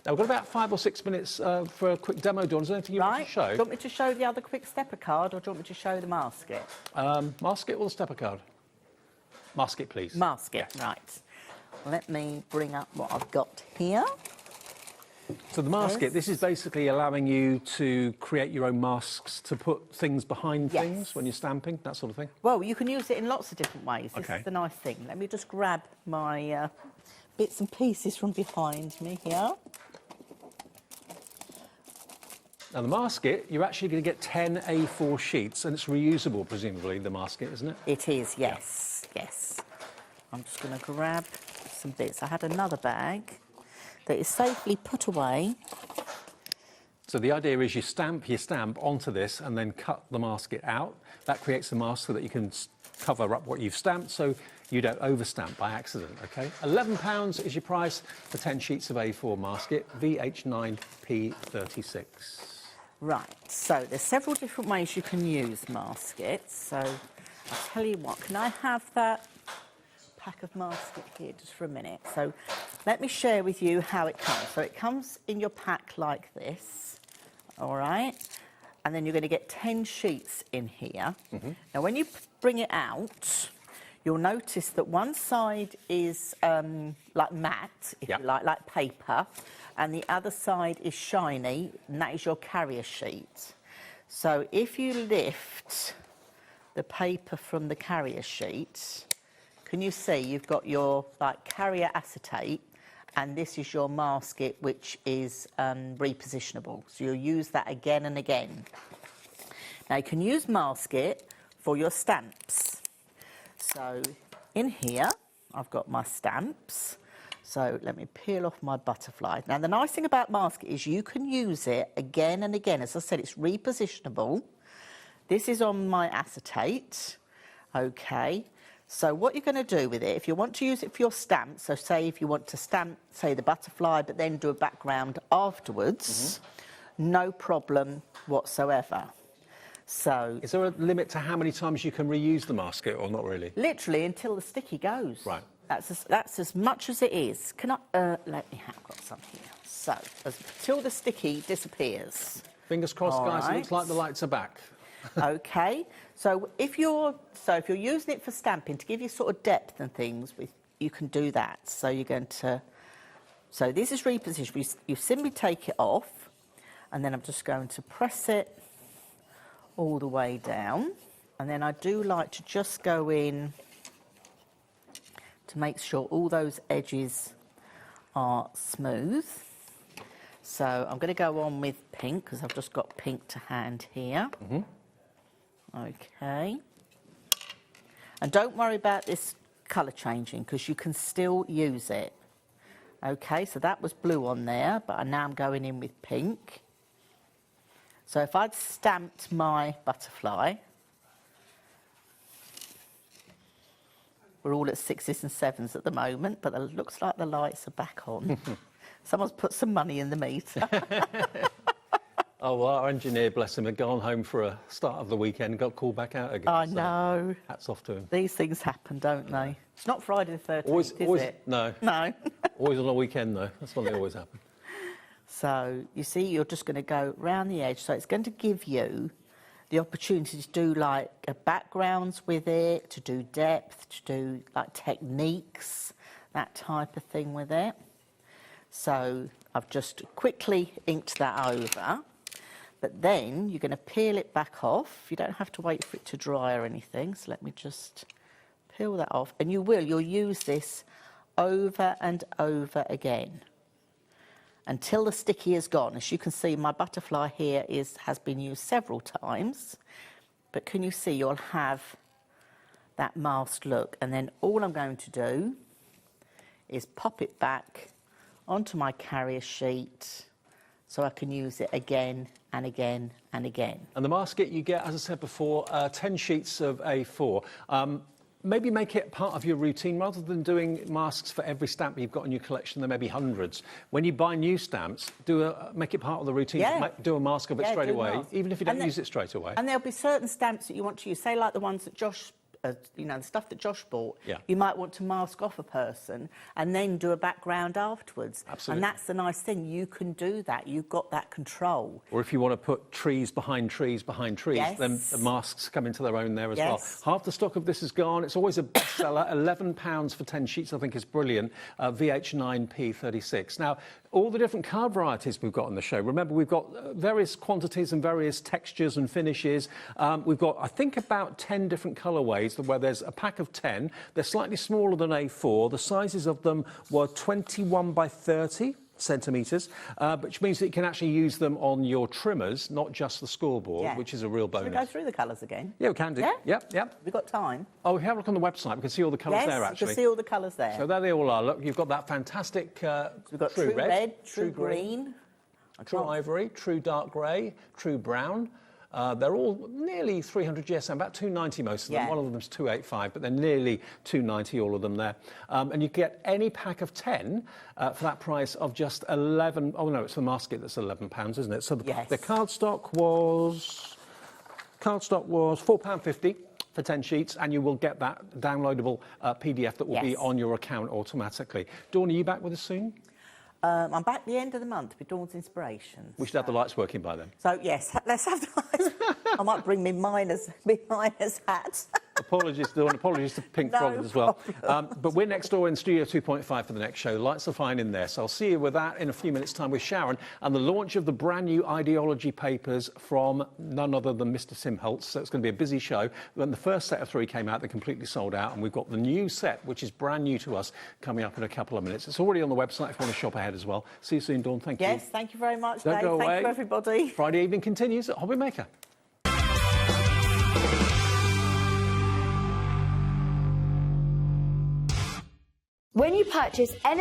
Now, we've got about 5 or 6 minutes for a quick demo, Dawn. Is there anything you want to show? Do you want me to show the other quick stepper card, or do you want me to show the masket? Masket or the stepper card? Masket, please. Masket, right. Let me bring up what I've got here. So the mask kit, this is basically allowing you to create your own masks to put things behind things when you're stamping, that sort of thing? Well, you can use it in lots of different ways. This Okay. is the nice thing. Let me just grab my bits and pieces from behind me here. Now the mask kit, you're actually going to get 10 A4 sheets, and it's reusable, presumably, the mask kit, isn't it? It is, yes, yes. I'm just going to grab some bits. I had another bag that is safely put away. So the idea is you stamp your stamp onto this and then cut the mask kit out. That creates the mask so that you can cover up what you've stamped so you don't overstamp by accident, OK? £11 is your price for 10 sheets of A4 mask kit, VH9P36. Right, so there's several different ways you can use mask kits. So I'll tell you what, can I have that pack of mask kit here just for a minute? So let me share with you how it comes. So it comes in your pack like this, all right? And then you're going to get 10 sheets in here. Now, when you bring it out, you'll notice that one side is like matte, if you like paper, and the other side is shiny, and that is your carrier sheet. So if you lift the paper from the carrier sheet, can you see you've got your like carrier acetate, and this is your mask kit, which is repositionable. So you'll use that again and again. Now you can use mask kit for your stamps. So in here, I've got my stamps. So let me peel off my butterfly. Now the nice thing about mask kit is you can use it again and again. As I said, it's repositionable. This is on my acetate, okay. So what you're going to do with it, if you want to use it for your stamps, so say if you want to stamp, say, the butterfly, but then do a background afterwards, no problem whatsoever. So... Is there a limit to how many times you can reuse the mask kit, or not really? Literally until the sticky goes. Right. That's as much as it is. Can I... let me have... I've got some here. So, until the sticky disappears. Fingers crossed, guys, right. It looks like the lights are back. Okay, so if you're using it for stamping to give you sort of depth and things, you can do that. So you're going to, so this is repositioned. You simply take it off, and then I'm just going to press it all the way down, and then I do like to just go in to make sure all those edges are smooth. So I'm going to go on with pink because I've just got pink to hand here. Okay. And don't worry about this colour changing because you can still use it. Okay, so that was blue on there, but now I'm going in with pink. So if I'd stamped my butterfly, we're all at 6s and 7s at the moment, but it looks like the lights are back on. Someone's put some money in the meter. Oh, well, our engineer, bless him, had gone home for a start of the weekend and got called back out again. I know. Hats off to him. These things happen, don't they? It's not Friday the 13th, is it? No. No. Always on a weekend, though. That's when they always happen. So, you see, you're just going to go round the edge. So it's going to give you the opportunity to do, like, backgrounds with it, to do depth, to do, like, techniques, that type of thing with it. So I've just quickly inked that over. But then you're going to peel it back off. You don't have to wait for it to dry or anything. So let me just peel that off. And you'll use this over and over again until the sticky is gone. As you can see, my butterfly here has been used several times. But can you see you'll have that masked look? And then all I'm going to do is pop it back onto my carrier sheet so I can use it again and again and again. And the mask kit you get, as I said before, 10 sheets of A4. Maybe make it part of your routine rather than doing masks for every stamp you've got in your collection. There may be hundreds. When you buy new stamps, make it part of the routine. Yeah. Do a mask of it straight away, mask. even if you don't use it straight away. And there'll be certain stamps that you want to use, say like the ones that Josh the stuff that Josh bought, Yeah. you might want to mask off a person and then do a background afterwards. Absolutely. And that's the nice thing. You can do that. You've got that control. Or if you want to put trees behind trees behind trees, Yes. then the masks come into their own there as Yes. well. Half the stock of this is gone. It's always a bestseller. £11 for 10 sheets, I think is brilliant. VH9P36. Now, all the different card varieties we've got on the show. Remember, we've got various quantities and various textures and finishes. We've got, I think, about 10 different colourways where there's a pack of 10. They're slightly smaller than A4. The sizes of them were 21 by 30 centimetres, which means that you can actually use them on your trimmers, not just the scoreboard, Yeah. which is a real Shall bonus. we go through the colours again? Yeah, we can do. Yeah? Yep. We've got time. Oh, we have a look on the website. We can see all the colours Yes, there, you actually. can see all the colours there. So there they all are. Look, you've got that fantastic We've got true red, true green. true ivory, true dark grey, true brown. They're all nearly 300 GSM, about 290 most of them. Yeah. One of them's 285, but they're nearly 290, all of them there. And you get any pack of 10 for that price of just 11. Oh no, it's the basket that's £11, isn't it? So the cardstock was £4.50 for 10 sheets, and you will get that downloadable PDF that will be on your account automatically. Dawn, are you back with us soon? I'm back at the end of the month with Dawn's Inspirations. We should have the lights working by then. So, yes, let's have the lights. I might bring me miner's hat. Apologies, Dawn. Apologies to Pink No Frog as well. But we're next door in Studio 2.5 for the next show. Lights are fine in there. So I'll see you with that in a few minutes' time with Sharon and the launch of the brand new ideology papers from none other than Mr. Simholtz. So it's going to be a busy show. When the first set of 3 came out, they completely sold out. And we've got the new set, which is brand new to us, coming up in a couple of minutes. It's already on the website if you want to shop ahead as well. See you soon, Dawn. Thank you. Yes, thank you very much, Don't Dave. go away. Thank you, everybody. Friday evening continues at Hobbymaker. When you purchase anything